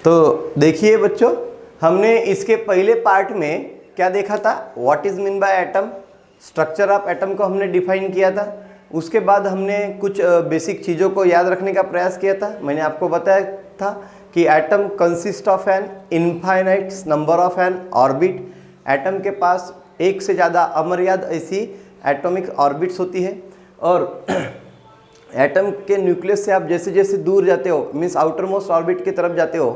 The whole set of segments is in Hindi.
तो देखिए बच्चों, हमने इसके पहले पार्ट में क्या देखा था, what is mean by atom, structure of atom को हमने डिफाइन किया था। उसके बाद हमने कुछ बेसिक चीज़ों को याद रखने का प्रयास किया था। मैंने आपको बताया था कि atom consist of an infinite number of N orbit. Atom के पास एक से ज़्यादा अमर्याद ऐसी एटॉमिक ऑर्बिट्स होती है, और एटम के न्यूक्लियस से आप जैसे जैसे दूर जाते हो, मीन्स आउटर मोस्ट ऑर्बिट की तरफ जाते हो,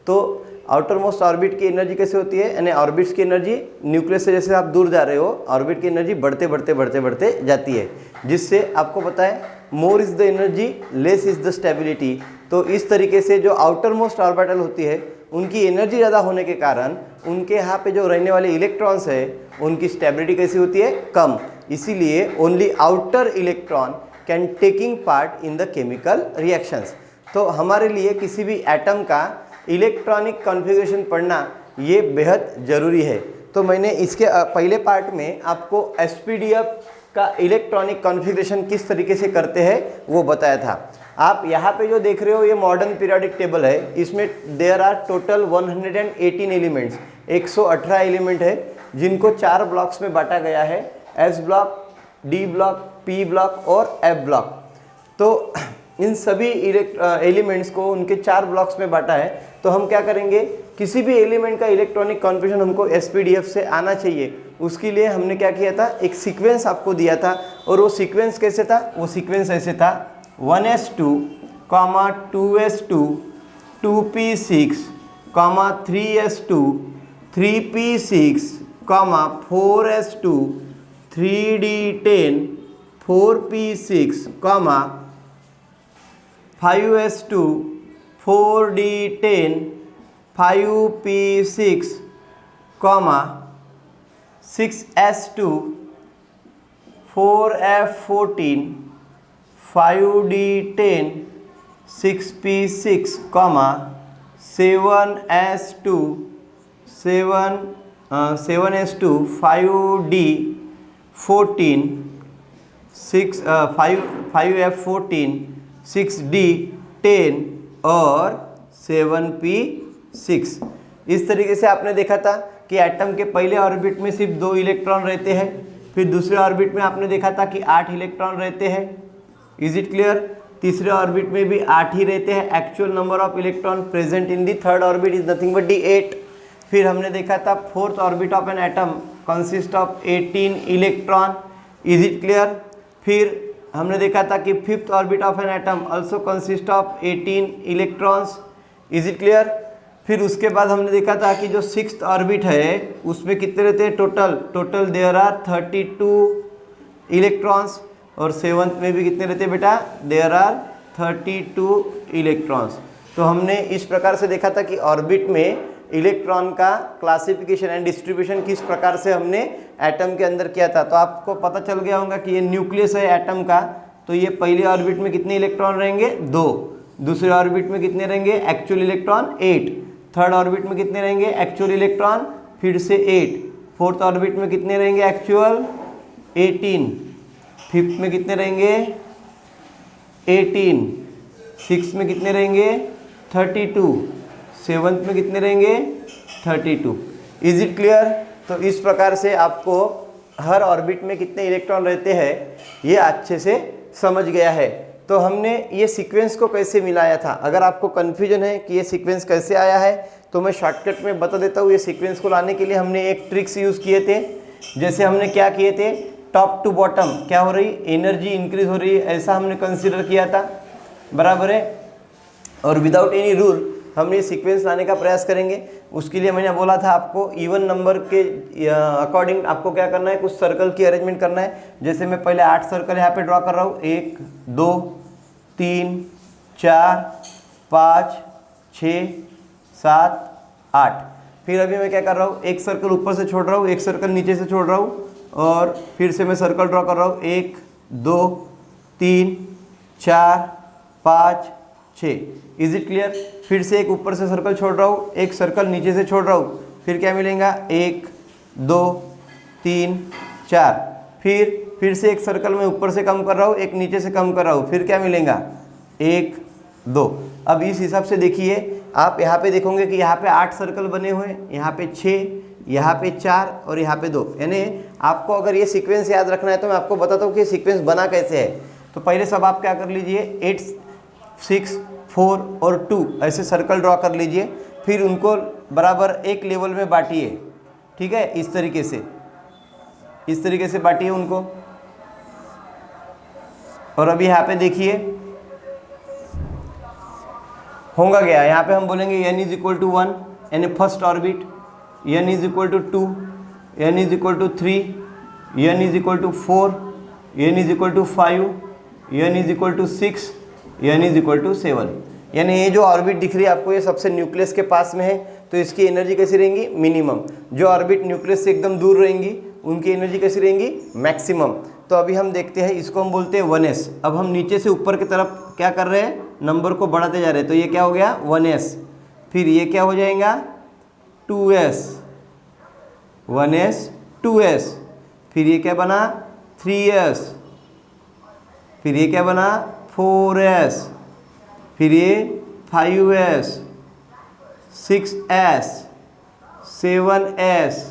तो आउटर मोस्ट ऑर्बिट की एनर्जी कैसे होती है, यानी ऑर्बिट्स की एनर्जी न्यूक्लियस से जैसे आप दूर जा रहे हो, ऑर्बिट की एनर्जी बढ़ते बढ़ते बढ़ते बढ़ते जाती है, जिससे आपको पता है मोर is the energy less is the stability. तो इस तरीके से जो आउटर मोस्ट ऑर्बिटल होती है उनकी एनर्जी ज़्यादा होने के कारण उनके यहाँ पे जो रहने वाले इलेक्ट्रॉन्स है उनकी स्टेबिलिटी कैसी होती है, कम। इसीलिए only outer electron can taking part in the chemical reactions. तो हमारे लिए किसी भी एटम का इलेक्ट्रॉनिक कॉन्फ़िगरेशन पढ़ना ये बेहद ज़रूरी है। तो मैंने इसके पहले पार्ट में आपको एसपीडीएफ का इलेक्ट्रॉनिक कॉन्फ़िगरेशन किस तरीके से करते हैं वो बताया था। आप यहाँ पे जो देख रहे हो ये मॉडर्न पीरियोडिक टेबल है। इसमें there are total 118 elements, 118 element है, जिनको 4 ब्लॉक्स में बांटा गया है, S block, D block, P block और एफ ब्लॉक। तो इन सभी एलिमेंट्स को उनके 4 ब्लॉक्स में बांटा है। तो हम क्या करेंगे, किसी भी एलिमेंट का इलेक्ट्रॉनिक कॉन्फ़िगरेशन हमको एसपीडीएफ से आना चाहिए, उसके लिए हमने क्या किया था, एक सीक्वेंस आपको दिया था। और वो सीक्वेंस कैसे था, वो सीक्वेंस ऐसे था 1s2, 2s2, 2p6, 3s2, 3p6, 4s2, 3d10, 4p6, 5s2, 4d10, 5p6, 6s2, 4f14, 5d10, 6p6, 7s2, 5d14, 5f14, 6d10 और 7p6। इस तरीके से आपने देखा था कि एटम के पहले ऑर्बिट में सिर्फ 2 इलेक्ट्रॉन रहते हैं, फिर दूसरे ऑर्बिट में आपने देखा था कि 8 इलेक्ट्रॉन रहते हैं। Is it clear? तीसरे ऑर्बिट में भी 8 ही रहते हैं। Actual number of electron present in the third orbit is nothing but दी 8। फिर हमने देखा था fourth orbit of an atom consist of 18 electron. Is it clear? फिर हमने देखा था कि fifth orbit of an atom also consist of 18 electrons. Is it clear? फिर उसके बाद हमने देखा था कि जो सिक्स्थ ऑर्बिट है उसमें कितने रहते हैं, टोटल देयर आर 32 इलेक्ट्रॉन्स। और सेवंथ में भी कितने रहते हैं बेटा, देयर आर 32 इलेक्ट्रॉन्स। तो हमने इस प्रकार से देखा था कि ऑर्बिट में इलेक्ट्रॉन का क्लासिफिकेशन एंड डिस्ट्रीब्यूशन किस प्रकार से हमने एटम के अंदर किया था। तो आपको पता चल गया होगा कि ये न्यूक्लियस है एटम का। तो ये पहले ऑर्बिट में कितने इलेक्ट्रॉन रहेंगे, 2। दूसरे ऑर्बिट में कितने रहेंगे, एक्चुअल इलेक्ट्रॉन 8। थर्ड ऑर्बिट में कितने रहेंगे, एक्चुअल इलेक्ट्रॉन फिर से 8। फोर्थ ऑर्बिट में कितने रहेंगे, एक्चुअल 18। फिफ्थ में कितने रहेंगे, 18। सिक्स में कितने रहेंगे, 32। सेवंथ में कितने रहेंगे, 32। Is it clear? तो इस प्रकार से आपको हर ऑर्बिट में कितने इलेक्ट्रॉन रहते हैं ये अच्छे से समझ गया है। तो हमने ये सीक्वेंस को कैसे मिलाया था। अगर आपको कन्फ्यूजन है कि ये सीक्वेंस कैसे आया है तो मैं शॉर्टकट में बता देता हूँ। ये सीक्वेंस को लाने के लिए हमने एक ट्रिक्स यूज़ किए थे। जैसे हमने क्या किए थे, टॉप टू बॉटम क्या हो रही, एनर्जी इंक्रीज हो रही है, ऐसा हमने कंसिडर किया था, बराबर है। और विदाउट एनी रूल हम ये सीक्वेंस लाने का प्रयास करेंगे। उसके लिए मैंने बोला था आपको इवन नंबर के अकॉर्डिंग आपको क्या करना है, कुछ सर्कल की अरेंजमेंट करना है। जैसे मैं पहले 8 सर्कल यहाँ पे ड्रॉ कर रहा हूँ, 1 2 3 4 5 6 7 8। फिर अभी मैं क्या कर रहा हूँ, एक सर्कल ऊपर से छोड़ रहा हूँ, एक सर्कल नीचे से छोड़ रहा हूँ, और फिर से मैं सर्कल ड्रॉ कर रहा हूँ, 1 2 3 4 5 6। Is it clear? फिर से एक ऊपर से सर्कल छोड़ रहा हूँ, एक सर्कल नीचे से छोड़ रहा हूँ, फिर क्या मिलेगा, 1 2 3 4। फिर से एक सर्कल में ऊपर से कम कर रहा हूँ, एक नीचे से कम कर रहा हूँ, फिर क्या मिलेगा, 1 2। अब इस हिसाब से देखिए आप यहाँ पे देखोगे कि यहाँ पे 8 सर्कल बने हुए हैं, यहाँ पे 6, यहाँ पे 4 और यहाँ पे 2। यानी आपको अगर ये सीक्वेंस याद रखना है तो मैं आपको बताता हूँ कि सीक्वेंस बना कैसे है। तो पहले सब आप क्या कर लीजिए, 8, 6, 4 और 2 ऐसे सर्कल ड्रॉ कर लीजिए, फिर उनको बराबर एक लेवल में बांटिए। ठीक है, इस तरीके से बांटिए उनको। और अभी यहाँ पे देखिए होगा क्या, यहाँ पे हम बोलेंगे n इज इक्वल टू 1 यानी first orbit, n is equal to 2, n is equal to 3, n is equal to 4, n is equal to 5, n is equal to 6, n is equal to 7। यानी ये जो ऑर्बिट दिख रही है आपको, ये सबसे न्यूक्लियस के पास में है, तो इसकी एनर्जी कैसी रहेंगी, मिनिमम। जो ऑर्बिट न्यूक्लियस से एकदम दूर रहेंगी उनकी एनर्जी कैसी रहेंगी, मैक्सिमम। तो अभी हम देखते हैं, इसको हम बोलते हैं 1s। अब हम नीचे से ऊपर की तरफ क्या कर रहे हैं, नंबर को बढ़ाते जा रहे हैं। तो ये क्या हो गया 1s, फिर ये क्या हो जाएगा 2s, 1s 2s, फिर ये क्या बना 3s, फिर ये क्या बना 4s, फिर ये 5s, 6s, 7s,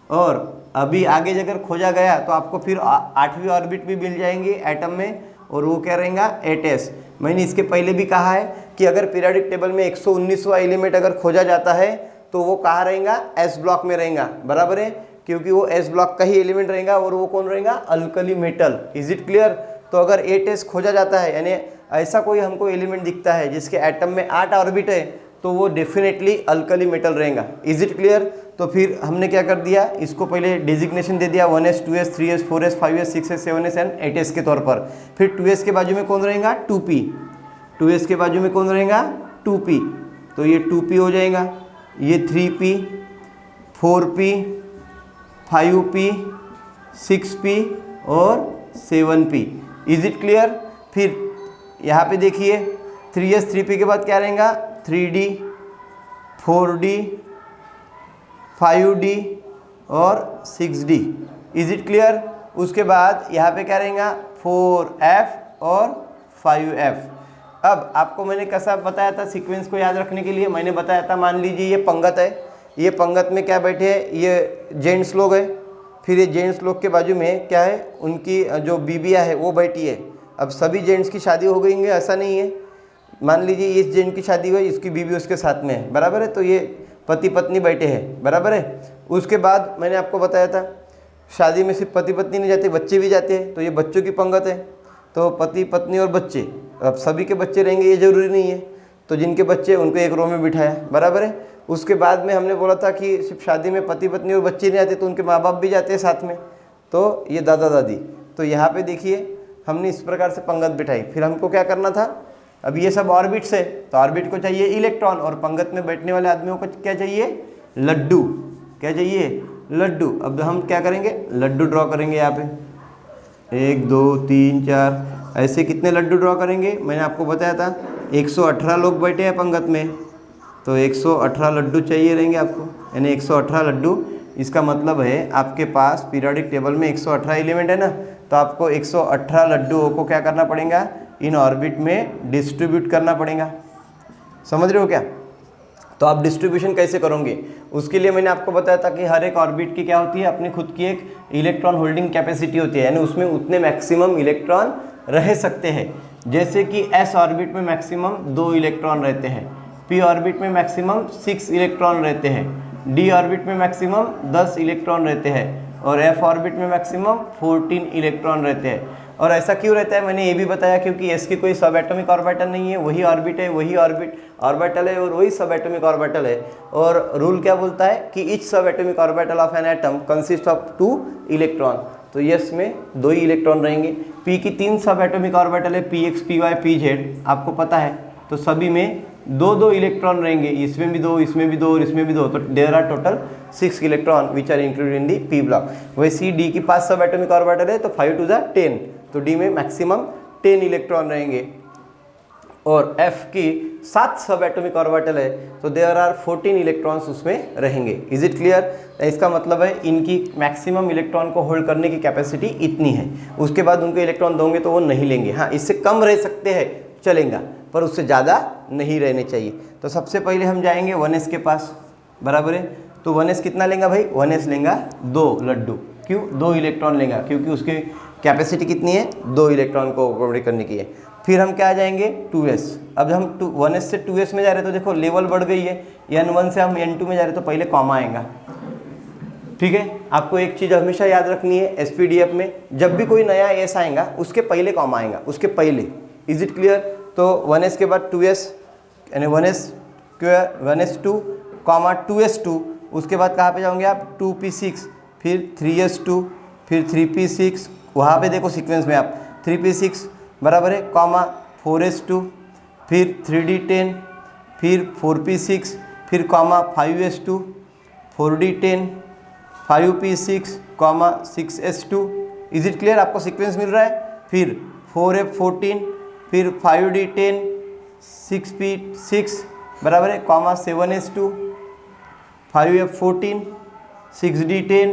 और अभी आगे अगर खोजा गया तो आपको फिर 8वीं ऑर्बिट भी मिल जाएंगी एटम में, और वो क्या रहेगा 8s। मैंने इसके पहले भी कहा है कि अगर पीरियोडिक टेबल में 119वां एलिमेंट अगर खोजा जाता है तो वो कहाँ रहेगा, एस ब्लॉक में रहेगा, बराबर है, क्योंकि वो एस ब्लॉक का ही एलिमेंट रहेगा, और वो कौन रहेगा, alkali metal. Is it clear. तो अगर 8s खोजा जाता है, यानी ऐसा कोई हमको एलिमेंट दिखता है जिसके एटम में 8 ऑर्बिट है, तो वो डेफिनेटली अल्कली मेटल रहेगा। Is it clear. तो फिर हमने क्या कर दिया, इसको पहले डिजिग्नेशन दे दिया 1s 2s 3s 4s 5s 6s 7s and 8s के तौर पर। फिर 2s के बाजू में कौन रहेगा 2p, 2s के बाजू में कौन रहेगा 2p, तो ये 2p हो जाएगा, ये 3p 4p 5p 6p और 7p। Is it clear. फिर यहाँ पे देखिए 3s 3p के बाद क्या रहेगा 3d 4d 5d और 6d। Is it clear. उसके बाद यहाँ पे क्या रहेगा 4f और 5f। अब आपको मैंने कैसा बताया था सीक्वेंस को याद रखने के लिए, मैंने बताया था मान लीजिए ये पंगत है, ये पंगत में क्या बैठे हैं, ये जेंट्स लोग हैं, फिर ये जेंट्स लोग के बाजू में क्या है, उनकी जो बीबियाँ है वो बैठी है। अब सभी जेंट्स की शादी हो गई ऐसा नहीं है, मान लीजिए इस जेंट की शादी हुई, इसकी बीबी उसके साथ में है, बराबर है, तो ये पति पत्नी बैठे हैं, बराबर है। उसके बाद मैंने आपको बताया था शादी में सिर्फ पति पत्नी नहीं जाते, बच्चे भी जाते हैं, तो ये बच्चों की पंगत है, तो पति पत्नी और बच्चे। अब सभी के बच्चे रहेंगे ये ज़रूरी नहीं है, तो जिनके बच्चे उनको एक रो में बिठाया, बराबर है। उसके बाद में हमने बोला था कि सिर्फ शादी में पति पत्नी और बच्चे नहीं आते, तो उनके माँ बाप भी जाते हैं साथ में, तो ये दादा दादी। तो यहाँ पे देखिए हमने इस प्रकार से पंगत बिठाई। फिर हमको क्या करना था, अब ये सब ऑर्बिट्स है, तो ऑर्बिट को चाहिए इलेक्ट्रॉन, और पंगत में बैठने वाले आदमियों को क्या चाहिए, लड्डू। क्या चाहिए, लड्डू। अब हम क्या करेंगे, लड्डू ड्रॉ करेंगे यहाँ पे, 1 2 3 4 ऐसे कितने लड्डू ड्रॉ करेंगे, मैंने आपको बताया था 118 लोग बैठे हैं पंगत में, तो 118 लड्डू चाहिए रहेंगे आपको, यानी 118 लड्डू। इसका मतलब है आपके पास पीरियोडिक टेबल में 118 एलिमेंट है ना, तो आपको 118 लड्डुओं को क्या करना पड़ेगा, इन ऑर्बिट में डिस्ट्रीब्यूट करना पड़ेगा। समझ रहे हो क्या। तो आप डिस्ट्रीब्यूशन कैसे करोगे, उसके लिए मैंने आपको बताया था कि हर एक ऑर्बिट की क्या होती है, अपनी खुद की एक इलेक्ट्रॉन होल्डिंग कैपेसिटी होती है, यानी उसमें उतने मैक्सिमम इलेक्ट्रॉन रह सकते हैं। जैसे कि एस ऑर्बिट में मैक्सिमम 2 इलेक्ट्रॉन रहते हैं, पी ऑर्बिट में मैक्सिमम 6 इलेक्ट्रॉन रहते हैं, डी ऑर्बिट में मैक्सिमम 10 इलेक्ट्रॉन रहते हैं, और एफ ऑर्बिट में मैक्सिमम 14 इलेक्ट्रॉन रहते हैं। और ऐसा क्यों रहता है, मैंने ये भी बताया क्योंकि एस की कोई सब एटॉमिक ऑर्बिटल नहीं है, वही ऑर्बिट है, वही ऑर्बिटल है, और वही सब एटॉमिक ऑर्बिटल है। और रूल क्या बोलता है कि each sub atomic orbital of an atom consist of 2 electron. तो यस में 2 ही इलेक्ट्रॉन रहेंगे। पी की 3 सब एटॉमिक ऑर्बिटल है, P X P Y P Z, आपको पता है, तो सभी में 2 इलेक्ट्रॉन रहेंगे, इसमें भी 2, इसमें भी 2 और इसमें भी 2, तो there are total 6 electron which are included in the P block. वैसे डी की 5 सब एटॉमिक ऑर्बिटल है, तो 5 2 10, तो डी में मैक्सिमम 10 इलेक्ट्रॉन रहेंगे। और एफ की 7 सब एटॉमिक ऑर्बिटल है, तो देयर आर 14 इलेक्ट्रॉन्स उसमें रहेंगे। Is it clear. इसका मतलब है इनकी मैक्सिमम इलेक्ट्रॉन को होल्ड करने की कैपेसिटी इतनी है, उसके बाद उनको इलेक्ट्रॉन दोगे तो वो नहीं लेंगे। हाँ, इससे कम रह सकते हैं, चलेगा, पर उससे ज़्यादा नहीं रहने चाहिए। तो सबसे पहले हम जाएंगे 1s के पास, बराबर है। तो 1s कितना लेगा भाई, 1s लेगा 2 लड्डू। क्यों, 2 इलेक्ट्रॉन लेगा, क्योंकि उसकी कैपेसिटी कितनी है, 2 इलेक्ट्रॉन को अकोमोडेट करने की है। फिर हम क्या आ जाएंगे 2s। अब जब हम 1s से 2s में जा रहे हैं तो देखो लेवल बढ़ गई है, n1 से हम n2 में जा रहे हैं तो पहले कॉमा आएगा। ठीक है, आपको एक चीज़ हमेशा याद रखनी है, एसपीडीएफ में जब भी कोई नया एस आएगा उसके पहले कॉमा आएगा, उसके पहले। Is it clear. तो 1s के बाद 2s यानी 1s2 कॉमा 2s2, उसके बाद कहाँ पे जाओगे आप 2p6, फिर 3s2, फिर 3p6, वहाँ पे देखो सीक्वेंस में आप 3p6 बराबर है, कॉमा 4s2, फिर 3d10, फिर 4p6, फिर comma 5s2, 4d10, 5p6, comma 6s2। Is it clear, आपको सीक्वेंस मिल रहा है। फिर 4f14, फिर 5d10, 6p6 बराबर है, comma 7s2, 5f14, 6d10,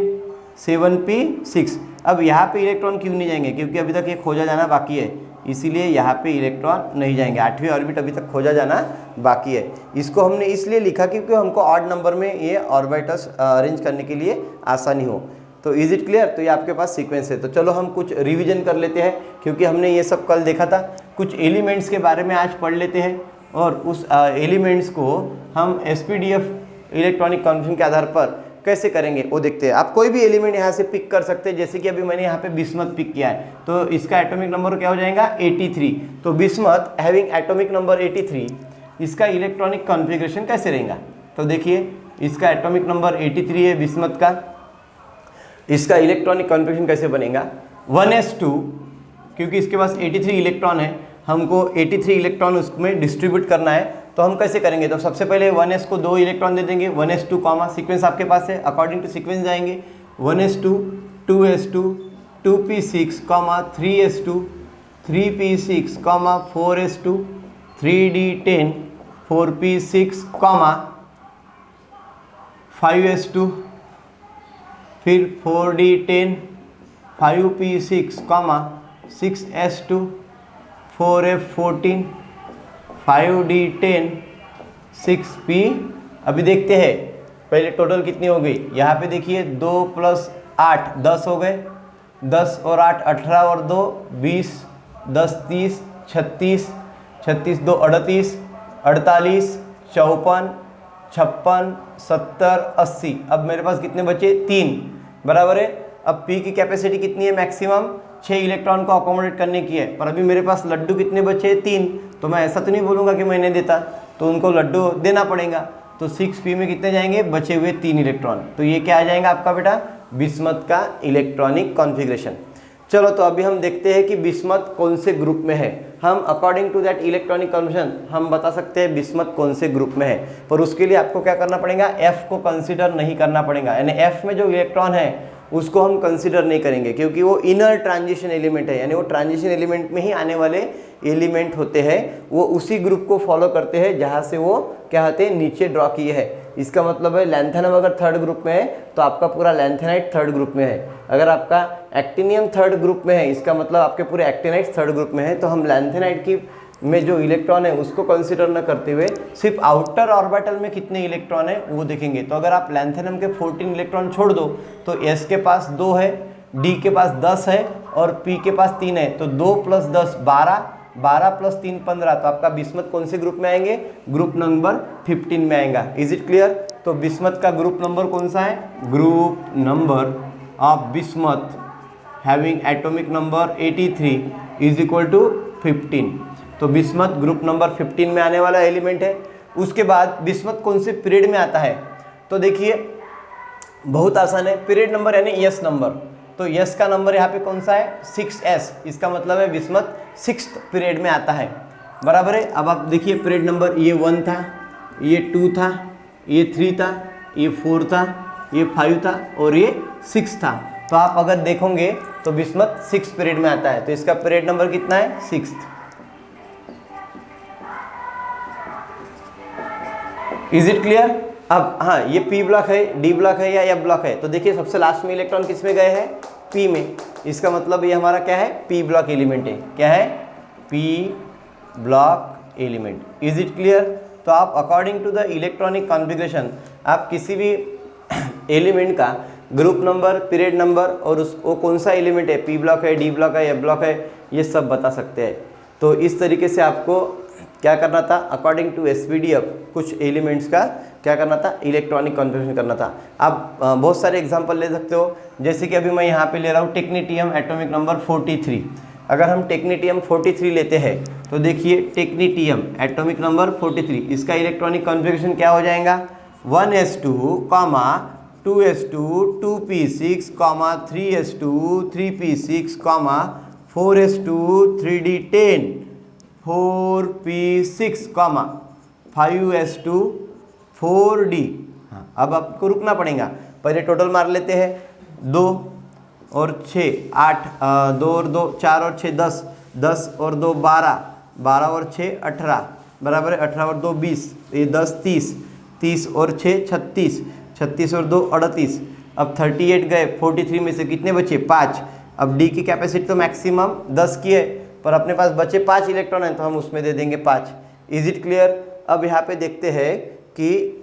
7p6। अब यहाँ पे इलेक्ट्रॉन क्यों नहीं जाएंगे, क्योंकि अभी तक ये खोजा जाना बाकी है, इसीलिए यहाँ पे इलेक्ट्रॉन नहीं जाएंगे। 8वीं ऑर्बिट अभी तक खोजा जाना बाकी है। इसको हमने इसलिए लिखा क्योंकि हमको ऑड नंबर में ये ऑर्बिटल्स अरेंज करने के लिए आसानी हो। तो इज इट क्लियर। तो ये आपके पास सीक्वेंस है। तो चलो हम कुछ रिवीजन कर लेते हैं, क्योंकि हमने ये सब कल देखा था। कुछ एलिमेंट्स के बारे में आज पढ़ लेते हैं, और उस एलिमेंट्स को हम एसपीडीएफ इलेक्ट्रॉनिक कॉन्फ़िगरेशन के आधार पर कैसे करेंगे वो देखते हैं। आप कोई भी एलिमेंट यहाँ से पिक कर सकते हैं, जैसे कि अभी मैंने यहाँ पे बिस्मथ पिक किया है, तो इसका एटॉमिक नंबर क्या हो जाएगा 83। तो बिस्मथ हैविंग एटॉमिक नंबर 83, इसका इलेक्ट्रॉनिक कॉन्फ़िगरेशन कैसे रहेगा। तो देखिए इसका एटॉमिक नंबर 83 है बिस्मथ का, इसका इलेक्ट्रॉनिक कॉन्फ़िगरेशन कैसे बनेगा 1s2, क्योंकि इसके पास 83 इलेक्ट्रॉन है, हमको 83 इलेक्ट्रॉन उसमें डिस्ट्रीब्यूट करना है। तो हम कैसे करेंगे, तो सबसे पहले 1s को 2 इलेक्ट्रॉन दे देंगे, 1s2 कॉमा सीक्वेंस आपके पास है, अकॉर्डिंग टू सीक्वेंस जाएंगे 1s2, 2s2, 2p6 comma 3s2, 3p6 comma 4s2, 3d10, 4p6 comma 5s2, फिर 4d10, 5p6 comma 6s2, 4f14, 5d10, 6p। अभी देखते हैं पहले टोटल कितनी हो गई। यहाँ पे देखिए 2 + 8 10 हो गए, 10 और 8 18 और 2 20, 10 30, 36, 36 2 38, 48, 54, 56, 70, 80। अब मेरे पास कितने बचे 3 बराबर है। अब p की कैपेसिटी कितनी है मैक्सिमम 6 इलेक्ट्रॉन को अकोमोडेट करने की है, पर अभी मेरे पास लड्डू कितने बचे 3। तो मैं ऐसा तो नहीं बोलूँगा कि मैं नहीं देता, तो उनको लड्डू देना पड़ेगा। तो 6p में कितने जाएंगे, बचे हुए 3 इलेक्ट्रॉन। तो ये क्या आ जाएगा आपका बेटा बिस्मथ का इलेक्ट्रॉनिक कॉन्फ़िगरेशन। चलो तो अभी हम देखते हैं कि बिस्मथ कौन से ग्रुप में है। हम according to that electronic configuration हम बता सकते हैं बिस्मथ कौन से ग्रुप में है, पर उसके लिए आपको क्या करना पड़ेगा, f को कंसिडर नहीं करना पड़ेगा। यानी f में जो इलेक्ट्रॉन है उसको हम कंसिडर नहीं करेंगे, क्योंकि वो इनर ट्रांजिशन एलिमेंट है, यानी वो ट्रांजिशन एलिमेंट में ही आने वाले एलिमेंट होते हैं। वो उसी ग्रुप को फॉलो करते हैं जहाँ से वो क्या होते हैं नीचे ड्रॉ किए हैं। इसका मतलब है लैंथेनम अगर थर्ड ग्रुप में है तो आपका पूरा लैंथेनाइट थर्ड ग्रुप में है। अगर आपका एक्टिनियम थर्ड ग्रुप में है, इसका मतलब आपके पूरे एक्टिनाइट थर्ड ग्रुप में है। तो हम लैंथेनाइट की में जो इलेक्ट्रॉन है उसको कंसिडर न करते हुए सिर्फ आउटर ऑर्बिटल में कितने इलेक्ट्रॉन है वो देखेंगे। तो अगर आप लैंथेनम के 14 इलेक्ट्रॉन छोड़ दो तो s के पास 2 है, d के पास 10 है और p के पास 3 है। तो 2 + 10 12, 12 + 3 15। तो आपका बिस्मथ कौन से ग्रुप में आएंगे, ग्रुप नंबर 15 में आएगा। Is it clear. तो बिस्मथ का ग्रुप नंबर कौन सा है, group number of bismuth having atomic number 83 is equal to 15। तो बिस्मथ ग्रुप नंबर 15 में आने वाला एलिमेंट है। उसके बाद बिस्मथ कौन से पीरियड में आता है, तो देखिए बहुत आसान है, पीरियड नंबर यानी यस नंबर। तो यस का नंबर यहाँ पे कौन सा है 6s, इसका मतलब है बिस्मथ 6th पीरियड में आता है बराबर है। अब आप देखिए पीरियड नंबर ये 1 था, ये 2 था, ये 3 था, ये 4 था, ये 5 था और ये 6 था। तो आप अगर देखोगे तो बिस्मथ 6th पीरियड में आता है। तो इसका पीरियड नंबर कितना है 6th। Is it clear. अब हाँ, ये p ब्लॉक है, d ब्लॉक है या f ब्लॉक है। तो देखिए सबसे लास्ट में इलेक्ट्रॉन किस में गए हैं, p में। इसका मतलब ये हमारा क्या है, p ब्लॉक एलिमेंट है। क्या है, p block element. Is it clear? तो आप according to the electronic configuration आप किसी भी एलिमेंट का ग्रुप नंबर, पीरियड नंबर और वो कौन सा एलिमेंट है, पी ब्लॉक है, डी ब्लॉक है, एफ ब्लॉक है, ये सब बता सकते हैं। तो इस तरीके से आपको क्या करना था, अकॉर्डिंग टू एसपीडीएफ कुछ एलिमेंट्स का क्या करना था, इलेक्ट्रॉनिक कॉन्फ़िगरेशन करना था। आप बहुत सारे एग्जांपल ले सकते हो, जैसे कि अभी मैं यहाँ पे ले रहा हूँ टेक्नीटियम एटॉमिक नंबर 43। अगर हम टेक्नीटियम 43 लेते हैं तो देखिए टेक्नीटियम एटॉमिक नंबर 43, इसका इलेक्ट्रॉनिक कॉन्फ़िगरेशन क्या हो जाएगा, 1s2, 2s2, 2p6, 3s2, 3p6, 4s2, 3d10, 4p6, 5s2, 4d। हाँ, अब आपको रुकना पड़ेगा, पहले टोटल मार लेते हैं, 2 और 6 8, 2 और 2 4 और 6 10, 10 और 2 12, 12 और 6 18 बराबर है 18 और 2 20, ये 10 30, 30 और 6 36, 36 और 2 38। अब 38 गए, 43 में से कितने बचे, 5। अब डी की कैपेसिटी तो मैक्सिमम 10 की है, पर अपने पास बचे 5 इलेक्ट्रॉन हैं तो हम उसमें दे देंगे 5। Is it clear? अब यहाँ पे देखते हैं कि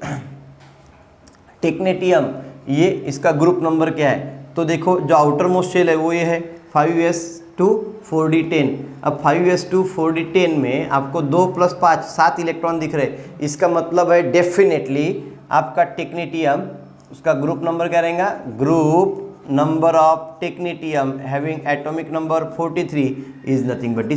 टेक्नीटियम ये इसका ग्रुप नंबर क्या है। तो देखो जो आउटर मोस्ट शेल है वो ये है 5s2 4d10। अब 5s2 4d10 में आपको 2 + 5 7 इलेक्ट्रॉन दिख रहे, इसका मतलब है डेफिनेटली आपका टेक्नीटियम उसका ग्रुप नंबर क्या रहेगा, group number of technetium having atomic number 43 is nothing but the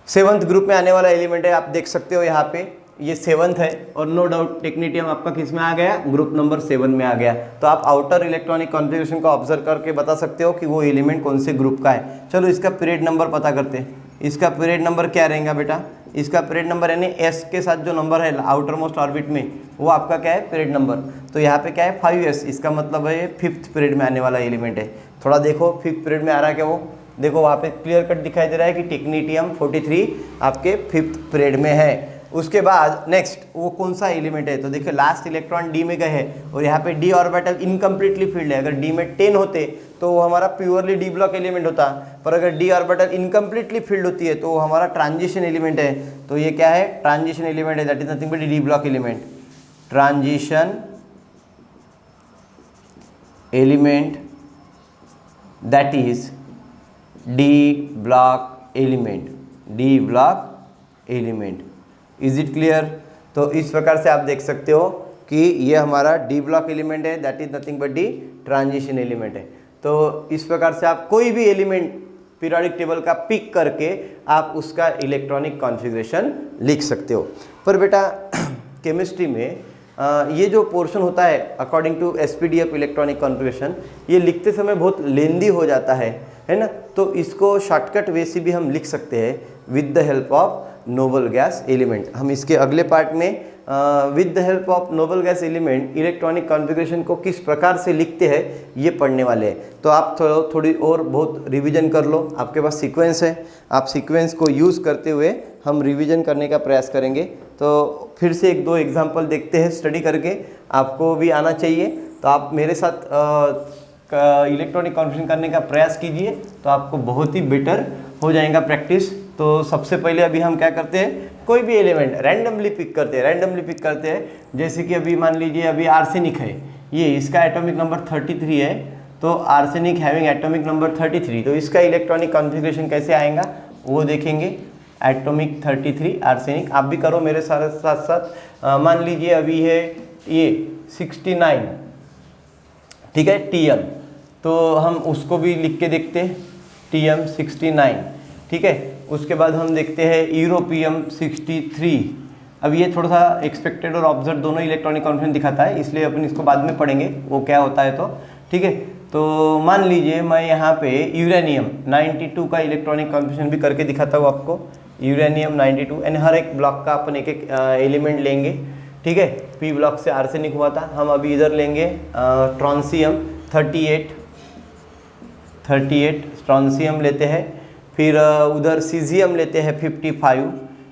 7th group में आने वाला एलिमेंट है। आप देख सकते हो यहाँ पे ये 7th है और नो डाउट टेक्नीटियम आपका किस में आ गया, ग्रुप नंबर 7 में आ गया। तो आप आउटर इलेक्ट्रॉनिक कॉन्फ़िगरेशन को ऑब्जर्व करके बता सकते हो कि वो एलिमेंट कौन से ग्रुप का है। चलो इसका पीरियड नंबर पता करते हैं। इसका पीरियड नंबर क्या रहेगा बेटा, इसका पीरियड नंबर यानी एस के साथ जो नंबर है आउटर मोस्ट ऑर्बिट में वो आपका क्या है, पीरियड नंबर। तो यहाँ पे क्या है 5s, इसका मतलब है ये 5th पीरियड में आने वाला एलिमेंट है। थोड़ा देखो 5th पीरियड में आ रहा है क्या, वो देखो वहाँ पे क्लियर कट दिखाई दे रहा है कि टेक्नीटियम 43 आपके 5th पीरियड में है। उसके बाद नेक्स्ट वो कौन सा एलिमेंट है, तो देखिए लास्ट इलेक्ट्रॉन डी में गए हैं और यहाँ पे डी ऑर्बिटल इनकम्प्लीटली फिल्ड है। अगर डी में 10 होते तो वो हमारा प्योरली डी ब्लॉक एलिमेंट होता, पर अगर डी ऑर्बिटल इनकम्प्लीटली फिल्ड होती है तो वो हमारा ट्रांजिशन एलिमेंट है। तो ये क्या है, ट्रांजिशन एलिमेंट है, that is nothing but D block element. Transition element that is D block element, D block element. Is it clear? तो इस प्रकार से आप देख सकते हो कि ये हमारा डी ब्लॉक एलिमेंट है, that is nothing but D transition element है। तो इस प्रकार से आप कोई भी एलिमेंट पीरियोडिक टेबल का पिक करके आप उसका इलेक्ट्रॉनिक कॉन्फ़िगरेशन लिख सकते हो। पर बेटा केमिस्ट्री में ये जो पोर्शन होता है according to SPDF electronic configuration, ये लिखते समय बहुत लेंदी हो जाता है ना। तो इसको शॉर्टकट वे से भी हम लिख सकते हैं with the help of noble gas element. हम इसके अगले पार्ट में with the help of noble gas element electronic configuration को किस प्रकार से लिखते हैं ये पढ़ने वाले हैं। तो आप थोड़ी और बहुत रिवीजन कर लो, आपके पास सीक्वेंस है, आप सीक्वेंस को यूज़ करते हुए हम रिवीजन करने का प्रयास करेंगे। तो फिर से 1-2 एग्जाम्पल देखते हैं स्टडी करके, आपको भी आना चाहिए। तो आप मेरे साथ इलेक्ट्रॉनिक कॉन्फ़िगरेशन करने का प्रयास कीजिए तो आपको बहुत ही बेटर हो जाएगा प्रैक्टिस। तो सबसे पहले अभी हम क्या करते हैं, कोई भी एलिमेंट रैंडमली पिक करते हैं। जैसे कि अभी मान लीजिए अभी आर्सेनिक है, ये इसका एटॉमिक नंबर 33 है, तो आर्सेनिक हैविंग एटॉमिक नंबर 33, तो इसका इलेक्ट्रॉनिक कॉन्फ़िगरेशन कैसे आएगा वो देखेंगे। एटॉमिक 33 आर्सेनिक, आप भी करो मेरे साथ साथ। मान लीजिए अभी है ये 69, ठीक है, टीएम, तो हम उसको भी लिख के देखते हैं, टीएम 69, ठीक है। उसके बाद हम देखते हैं यूरोपियम 63। अब ये थोड़ा सा एक्सपेक्टेड और ऑब्जर्व दोनों इलेक्ट्रॉनिक कॉन्फ़िगरेशन दिखाता है, इसलिए अपन इसको बाद में पढ़ेंगे वो क्या होता है, तो ठीक है। तो मान लीजिए मैं यहाँ पे यूरेनियम 92 का इलेक्ट्रॉनिक कॉन्फ़िगरेशन भी करके दिखाता हूँ आपको। यूरेनियम 92 एंड हर एक ब्लॉक का अपन एक एलिमेंट लेंगे, ठीक है। पी ब्लॉक से आर्सेनिक हुआ था, हम अभी इधर लेंगे ट्रॉन्सियम 38 ट्रॉन्सियम लेते हैं। फिर उधर सीजियम लेते हैं 55,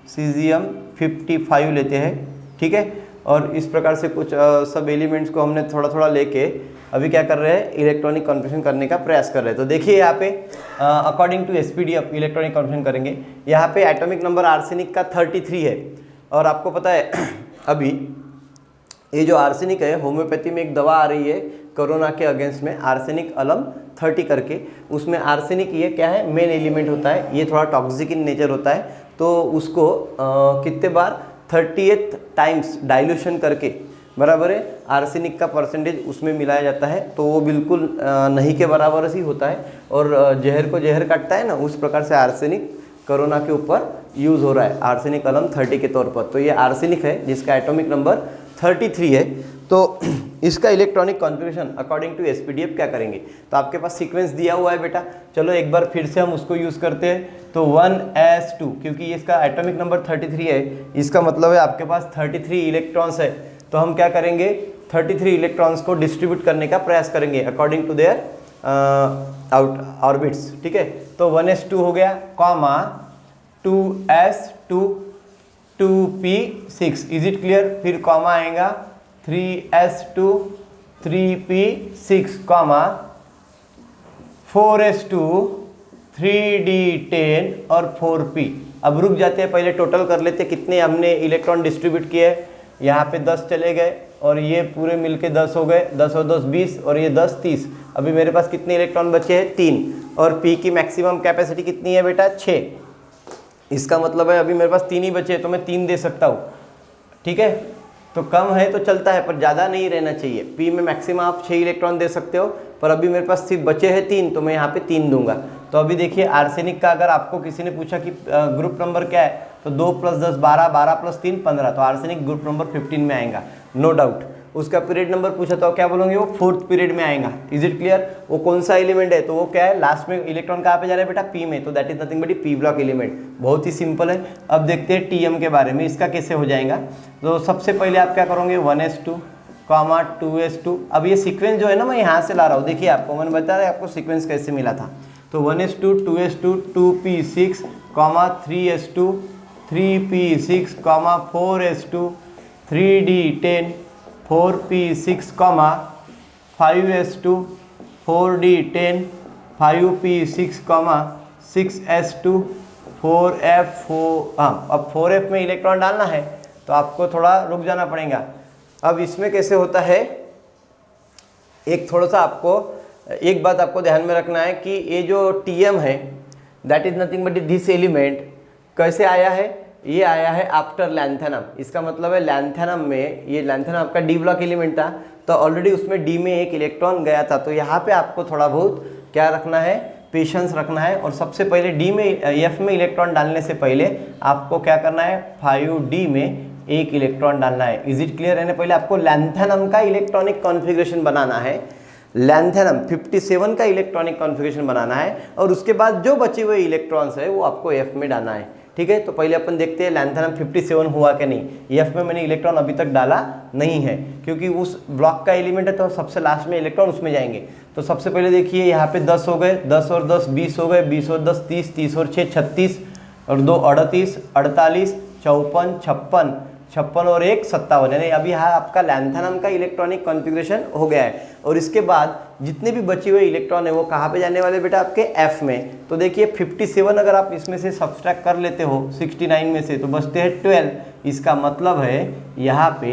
सीजियम 55 लेते हैं, ठीक है। और इस प्रकार से कुछ सब एलिमेंट्स को हमने थोड़ा थोड़ा लेके अभी क्या कर रहे हैं, इलेक्ट्रॉनिक कॉन्फ़िगरेशन करने का प्रयास कर रहे हैं। तो देखिए यहाँ पे अकॉर्डिंग टू एसपीडी आप इलेक्ट्रॉनिक कॉन्फ़िगरेशन करेंगे। यहाँ पे एटॉमिक नंबर आर्सेनिक का 33 है और आपको पता है अभी ये जो आर्सेनिक है होम्योपैथी में एक दवा आ रही है कोरोना के अगेंस्ट में, आर्सेनिक अलम 30 करके। उसमें आर्सेनिक ये क्या है, मेन एलिमेंट होता है, ये थोड़ा टॉक्सिक इन नेचर होता है। तो उसको कितने बार 38 टाइम्स डाइल्यूशन करके बराबर है आर्सेनिक का परसेंटेज उसमें मिलाया जाता है। तो वो बिल्कुल नहीं के बराबर ही होता है और जहर को जहर काटता है ना, उस प्रकार से आर्सेनिक कोरोना के ऊपर यूज़ हो रहा है, आर्सेनिक अलम 30 के तौर पर। तो ये आर्सेनिक है जिसका एटॉमिक नंबर 33 है। तो इसका electronic configuration according to SPDF क्या करेंगे, तो आपके पास सीक्वेंस दिया हुआ है बेटा, चलो एक बार फिर से हम उसको यूज़ करते हैं। तो 1s2, क्योंकि इसका एटॉमिक नंबर 33 है, इसका मतलब है आपके पास 33 इलेक्ट्रॉन्स है। तो हम क्या करेंगे, 33 इलेक्ट्रॉन्स को डिस्ट्रीब्यूट करने का प्रयास करेंगे according to their out orbits. ठीक है, तो 1s2 हो गया, comma 2s2 2p6, is it clear. फिर कॉमा आएगा 3s2 3p6, comma 4s2 3d10 और 4p। अब रुक जाते हैं, पहले टोटल कर लेते हैं कितने हमने इलेक्ट्रॉन डिस्ट्रीब्यूट किए। यहाँ पे 10 चले गए और ये पूरे मिलके 10 हो गए, 10 और 10 20 और ये 10 30। अभी मेरे पास कितने इलेक्ट्रॉन बचे हैं, 3। और p की मैक्सिमम कैपेसिटी कितनी है बेटा, 6। इसका मतलब है अभी मेरे पास 3 ही बचे, तो मैं 3 दे सकता हूँ। ठीक है, तो कम है तो चलता है पर ज़्यादा नहीं रहना चाहिए। p में मैक्सिमम आप 6 इलेक्ट्रॉन दे सकते हो, पर अभी मेरे पास सिर्फ बचे हैं 3, तो मैं यहाँ पे 3 दूंगा। तो अभी देखिए आर्सेनिक का अगर आपको किसी ने पूछा कि ग्रुप नंबर क्या है, तो 2 + 10 12, 12 + 3 15, तो आर्सेनिक ग्रुप नंबर 15 में आएगा, नो डाउट। उसका पीरियड नंबर पूछा तो क्या बोलोगे, वो 4th पीरियड में आएगा। Is it clear. वो कौन सा एलिमेंट है, तो वो क्या है, लास्ट में इलेक्ट्रॉन कहाँ पे जा रहा है बेटा, p में, तो that is nothing but p block element. बहुत ही सिंपल है। अब देखते हैं टीएम के बारे में, इसका कैसे हो जाएगा। तो सबसे पहले आप क्या करोगे, 1s2 कॉमा 2s2। अब ये सीक्वेंस जो है ना मैं यहाँ से ला रहा हूँ, देखिए आपको मैंने बताया आपको सीक्वेंस कैसे मिला था। तो 1s2 2s2 2p6 comma 3s2 3p6 comma 4s2 3d10 4p6 comma 5s2 4d10 5p6 comma 6s2 4f4। हाँ, अब 4f में इलेक्ट्रॉन डालना है तो आपको थोड़ा रुक जाना पड़ेगा। अब इसमें कैसे होता है, एक थोड़ा सा आपको एक बात आपको ध्यान में रखना है कि ये जो टीएम है that is nothing but this element कैसे आया है, ये आया है आफ्टर लैंथेनम। इसका मतलब है लैंथेनम में, ये लैंथेनम आपका डी ब्लॉक एलिमेंट था, तो ऑलरेडी उसमें डी में एक इलेक्ट्रॉन गया था। तो यहाँ पे आपको थोड़ा बहुत क्या रखना है, पेशेंस रखना है। और सबसे पहले डी में एफ में इलेक्ट्रॉन डालने से पहले आपको क्या करना है, 5d में एक इलेक्ट्रॉन डालना है। Is it clear. यानी पहले आपको लैंथेनम का इलेक्ट्रॉनिक कॉन्फ़िगरेशन बनाना है, लैंथेनम 57 का इलेक्ट्रॉनिक कॉन्फ़िगरेशन बनाना है, और उसके बाद जो बचे हुए इलेक्ट्रॉन्स है वो आपको एफ में डालना है। ठीक है, तो पहले अपन देखते हैं लैंथेनम 57 हुआ कि नहीं। एफ में मैंने इलेक्ट्रॉन अभी तक डाला नहीं है क्योंकि उस ब्लॉक का एलिमेंट है, तो सबसे लास्ट में इलेक्ट्रॉन उसमें जाएंगे। तो सबसे पहले देखिए यहाँ पे 10 हो गए, 10 और 10 20 हो गए, 20 और 10 30, 30 और 6 36 और 2 38, 48 54 56, 56 और 1 57। यानी अभी यहाँ आपका लैंथेनम का इलेक्ट्रॉनिक कॉन्फ़िगरेशन हो गया है। और इसके बाद जितने भी बचे हुए इलेक्ट्रॉन है वो कहाँ पे जाने वाले बेटा, आपके एफ में। तो देखिए 57 अगर आप इसमें से सब्सट्रैक्ट कर लेते हो 69 में से, तो बचते हैं 12। इसका मतलब है यहाँ पे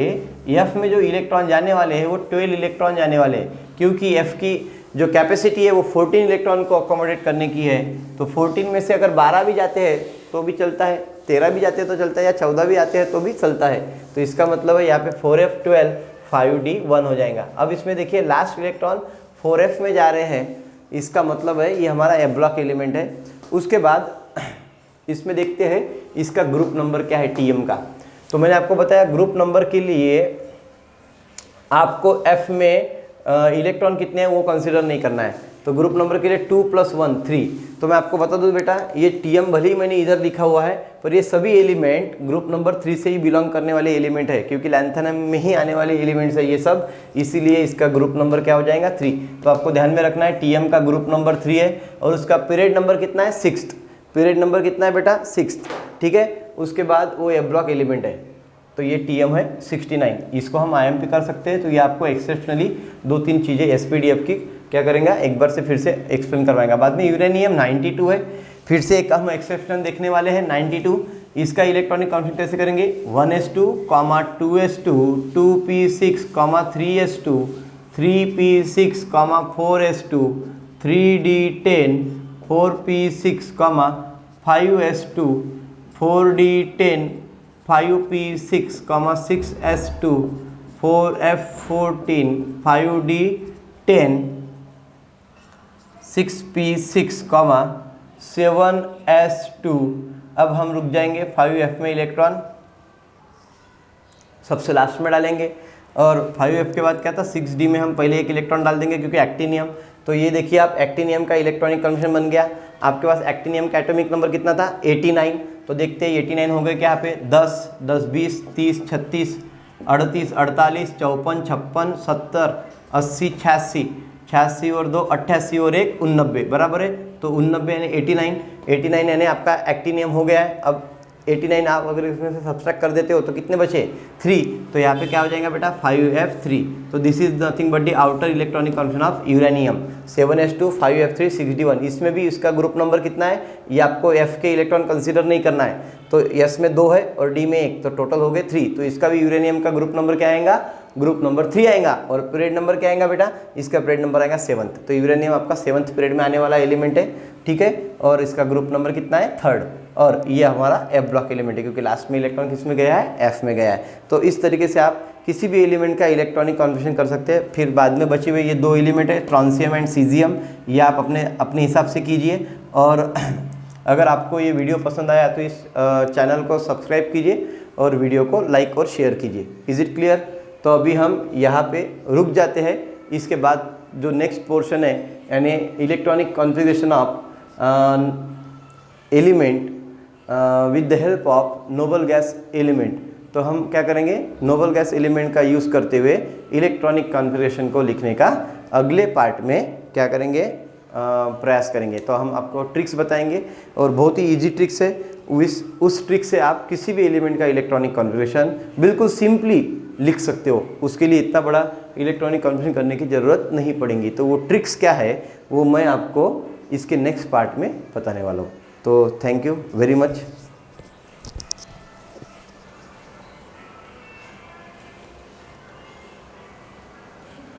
एफ में जो इलेक्ट्रॉन जाने वाले हैं वो 12 इलेक्ट्रॉन जाने वाले हैं, क्योंकि एफ की जो कैपेसिटी है वो 14 इलेक्ट्रॉन को अकोमोडेट करने की है। तो 14 में से अगर 12 भी जाते हैं तो भी चलता है, 13 भी जाते हैं तो चलता है, या 14 भी आते हैं तो भी चलता है। तो इसका मतलब है यहाँ पे 4f12 5d1 हो जाएगा। अब इसमें देखिए लास्ट इलेक्ट्रॉन 4f में जा रहे हैं, इसका मतलब है ये हमारा एफ ब्लॉक एलिमेंट है। उसके बाद इसमें देखते हैं इसका ग्रुप नंबर क्या है टीएम का। तो मैंने आपको बताया ग्रुप नंबर के लिए आपको एफ में इलेक्ट्रॉन कितने हैं वो कंसिडर नहीं करना है। तो ग्रुप नंबर के लिए 2 + 1 3। तो मैं आपको बता दूं बेटा, ये टीएम भले ही मैंने इधर लिखा हुआ है, पर ये सभी एलिमेंट ग्रुप नंबर 3 से ही बिलोंग करने वाले एलिमेंट है, क्योंकि लैंथेनम में ही आने वाले एलिमेंट्स है ये सब, इसीलिए इसका ग्रुप नंबर क्या हो जाएगा 3। तो आपको ध्यान में रखना है टीएम का ग्रुप नंबर 3 है, और उसका पीरियड नंबर कितना है 6th। पीरियड नंबर कितना है बेटा 6th। ठीक है, उसके बाद वो एफ ब्लॉक एलिमेंट है। तो तो ये TM है 69, इसको हम IMP कर सकते हैं। तो ये आपको एक्सेप्शनली 2-3 चीज़ें SPDF की क्या करेंगे, एक बार से फिर से एक्सप्लेन करवाएगा। बाद में यूरेनियम 92 है, फिर से एक हम एक्सेप्शन देखने वाले हैं 92। इसका इलेक्ट्रॉनिक कॉन्फिगरेशन कैसे करेंगे, 1s2, 2s2, 2p6, 3s2, 3p6, 4s2, 3d10, 4p6, 5s2, 4d10, 5p6, 6s2, 4f14, 5d10, 6p6, 7s2। अब हम रुक जाएंगे 5f में, इलेक्ट्रॉन सबसे लास्ट में डालेंगे। और 5f के बाद क्या था, 6d में हम पहले एक इलेक्ट्रॉन डाल देंगे क्योंकि एक्टिनियम। तो ये देखिए आप, एक्टिनियम का इलेक्ट्रॉनिक कन्फर्मेशन बन गया। आपके पास एक्टिनियम का एटॉमिक नंबर कितना था, 89। तो देखते हैं 89 हो गए क्या यहाँ पे, 10, 10, 20, 30, 36, 38, 48, 54, 56, 70, 80, 86, 86 और 2 88 और 1 89, बराबर है। तो 89 यानी 89 यानी आपका एक्टिनियम हो गया है। अब 89 आप अगर इसमें से सब्सट्रैक्ट कर देते हो तो कितने बचे, 3। तो यहाँ पे क्या हो जाएगा बेटा, 5f3। तो this is nothing but the outer electronic configuration of uranium, 7s2, 5f3, 6d1। इसमें भी इसका ग्रुप नंबर कितना है, ये आपको f के इलेक्ट्रॉन कंसीडर नहीं करना है। तो s में 2 है और d में 1, तो टोटल हो गए 3। तो इसका भी यूरेनियम का ग्रुप नंबर क्या आएगा, ग्रुप नंबर 3 आएगा। और पीरियड नंबर क्या आएगा बेटा, इसका पीरियड नंबर आएगा 7th। तो यूरेनियम आपका 7th पीरियड में आने वाला एलिमेंट है, ठीक है। और इसका ग्रुप नंबर कितना है, 3rd। और ये हमारा F ब्लॉक एलिमेंट है क्योंकि लास्ट में इलेक्ट्रॉन किस में गया है, F में गया है। तो इस तरीके से आप किसी भी एलिमेंट का इलेक्ट्रॉनिक कॉन्फिगरेशन कर सकते हैं। फिर बाद में बचे हुए ये 2 एलिमेंट है, ट्रांसियम एंड सीजियम, ये आप अपने हिसाब से कीजिए। और अगर आपको ये वीडियो पसंद आया तो इस चैनल को सब्सक्राइब कीजिए और वीडियो को लाइक और शेयर कीजिए। Is it clear? तो अभी हम यहाँ पे रुक जाते हैं। इसके बाद जो नेक्स्ट पोर्शन है यानी electronic configuration of element with the help of noble gas element. तो हम क्या करेंगे, नोबल गैस एलिमेंट का यूज़ करते हुए इलेक्ट्रॉनिक कॉन्फिगरेशन को लिखने का अगले पार्ट में क्या करेंगे, प्रयास करेंगे। तो हम आपको ट्रिक्स बताएंगे और बहुत ही इजी ट्रिक्स है। उस ट्रिक से आप किसी भी एलिमेंट का इलेक्ट्रॉनिक कॉन्फिगरेशन बिल्कुल सिंपली लिख सकते हो। उसके लिए इतना बड़ा इलेक्ट्रॉनिक कॉन्फिगरेशन करने की ज़रूरत नहीं पड़ेगी। तो वो ट्रिक्स क्या है वो मैं आपको इसके नेक्स्ट पार्ट में बताने वाला हूँ। तो थैंक यू वेरी मच।